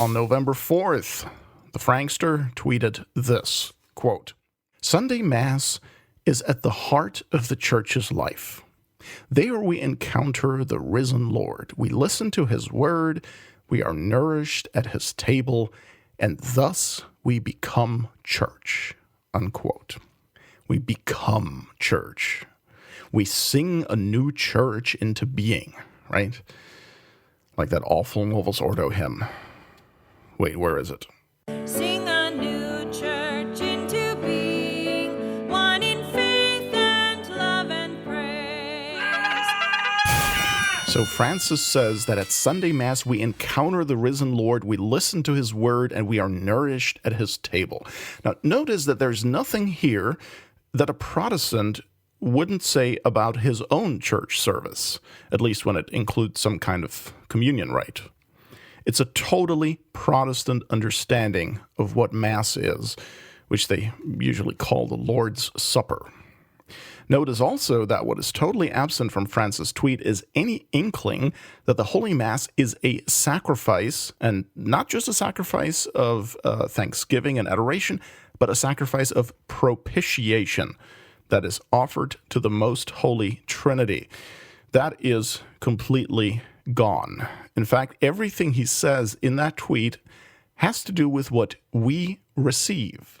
On November 4th, the Frankster tweeted this, quote, "Sunday Mass is at the heart of the Church's life. There we encounter the risen Lord. We listen to his word, we are nourished at his table, and thus we become church," unquote. We become church. We sing a new church into being, right? Like that awful Novus Ordo hymn. Wait, where is it? Sing a new church into being, one in faith and love and praise. So Francis says that at Sunday Mass we encounter the risen Lord, we listen to his word, and we are nourished at his table. Now, notice that there's nothing here that a Protestant wouldn't say about his own church service, at least when it includes some kind of communion rite. It's a totally Protestant understanding of what Mass is, which they usually call the Lord's Supper. Notice also that what is totally absent from Francis' tweet is any inkling that the Holy Mass is a sacrifice, and not just a sacrifice of thanksgiving and adoration, but a sacrifice of propitiation that is offered to the Most Holy Trinity. That is completely gone. In fact, everything he says in that tweet has to do with what we receive,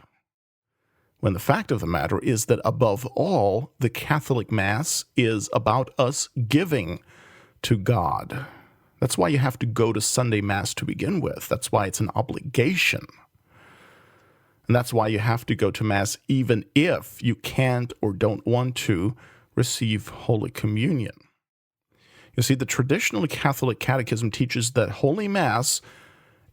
when the fact of the matter is that above all, the Catholic Mass is about us giving to God. That's why you have to go to Sunday Mass to begin with. That's why it's an obligation. And that's why you have to go to Mass even if you can't or don't want to receive Holy Communion. You see, the traditional Catholic Catechism teaches that Holy Mass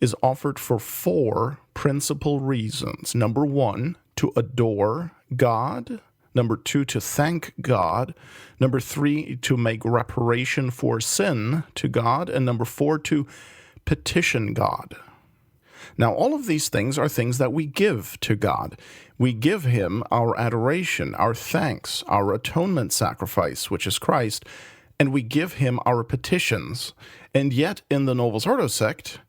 is offered for 4 principal reasons. Number 1, to adore God. Number 2, to thank God. Number 3, to make reparation for sin to God. And number 4, to petition God. Now, all of these things are things that we give to God. We give him our adoration, our thanks, our atonement sacrifice, which is Christ, and we give him our petitions. And yet, in the Novus Ordo sect,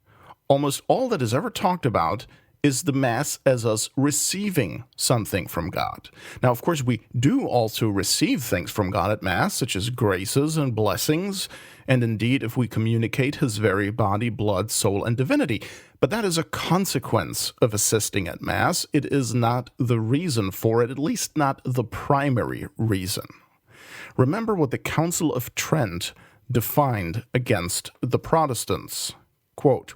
almost all that is ever talked about is the Mass as us receiving something from God. Now, of course, we do also receive things from God at Mass, such as graces and blessings, and indeed, if we communicate his very body, blood, soul, and divinity. But that is a consequence of assisting at Mass. It is not the reason for it, at least not the primary reason. Remember what the Council of Trent defined against the Protestants. Quote,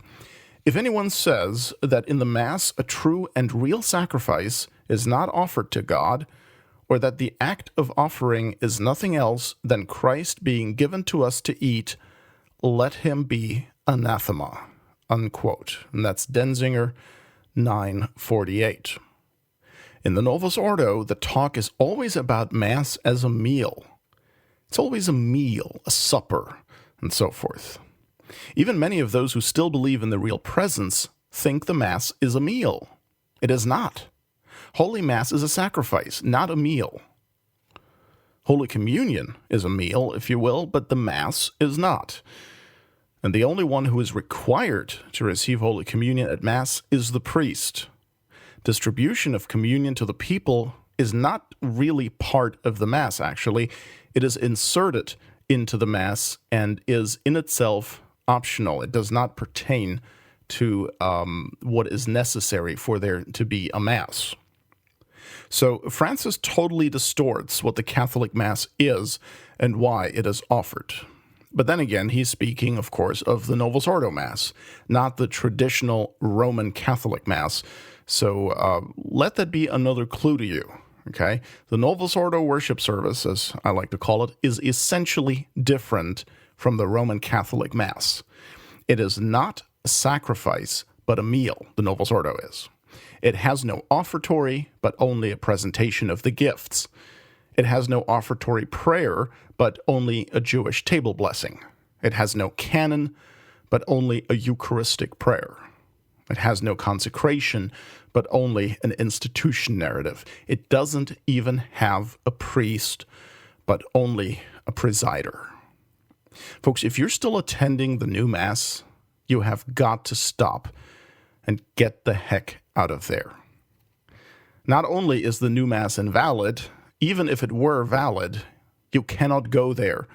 "If anyone says that in the Mass a true and real sacrifice is not offered to God, or that the act of offering is nothing else than Christ being given to us to eat, let him be anathema," unquote. And that's Denzinger 948. In the Novus Ordo, the talk is always about Mass as a meal. It's always a meal, a supper, and so forth. Even many of those who still believe in the real presence think the Mass is a meal. It is not. Holy Mass is a sacrifice, not a meal. Holy Communion is a meal, if you will, but the Mass is not. And the only one who is required to receive Holy Communion at Mass is the priest. Distribution of communion to the people is not really part of the Mass, actually. It is inserted into the Mass and is in itself optional. It does not pertain to what is necessary for there to be a Mass. So Francis totally distorts what the Catholic Mass is and why it is offered. But then again, he's speaking, of course, of the Novus Ordo Mass, not the traditional Roman Catholic Mass. So let that be another clue to you. Okay, the Novus Ordo worship service, as I like to call it, is essentially different from the Roman Catholic Mass. It is not a sacrifice, but a meal, the Novus Ordo is. It has no offertory, but only a presentation of the gifts. It has no offertory prayer, but only a Jewish table blessing. It has no canon, but only a Eucharistic prayer. It has no consecration, but only an institution narrative. It doesn't even have a priest, but only a presider. Folks, if you're still attending the new Mass, you have got to stop and get the heck out of there. Not only is the new Mass invalid, even if it were valid, you cannot go there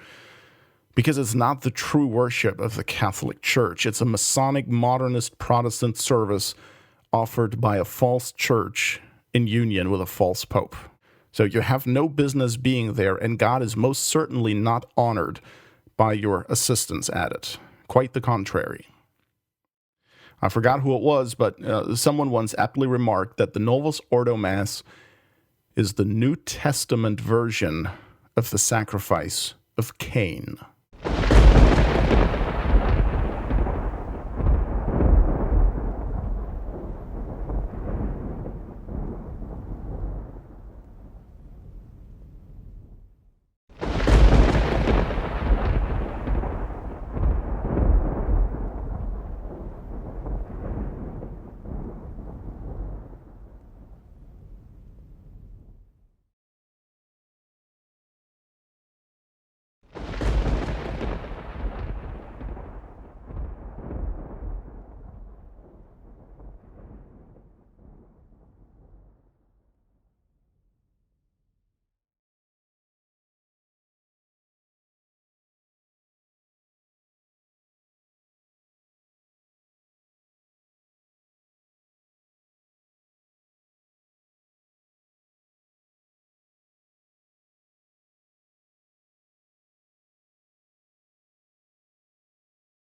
because it's not the true worship of the Catholic Church. It's a Masonic modernist Protestant service offered by a false church in union with a false pope. So you have no business being there, and God is most certainly not honored by your assistance at it. Quite the contrary. I forgot who it was, but someone once aptly remarked that the Novus Ordo Mass is the New Testament version of the sacrifice of Cain.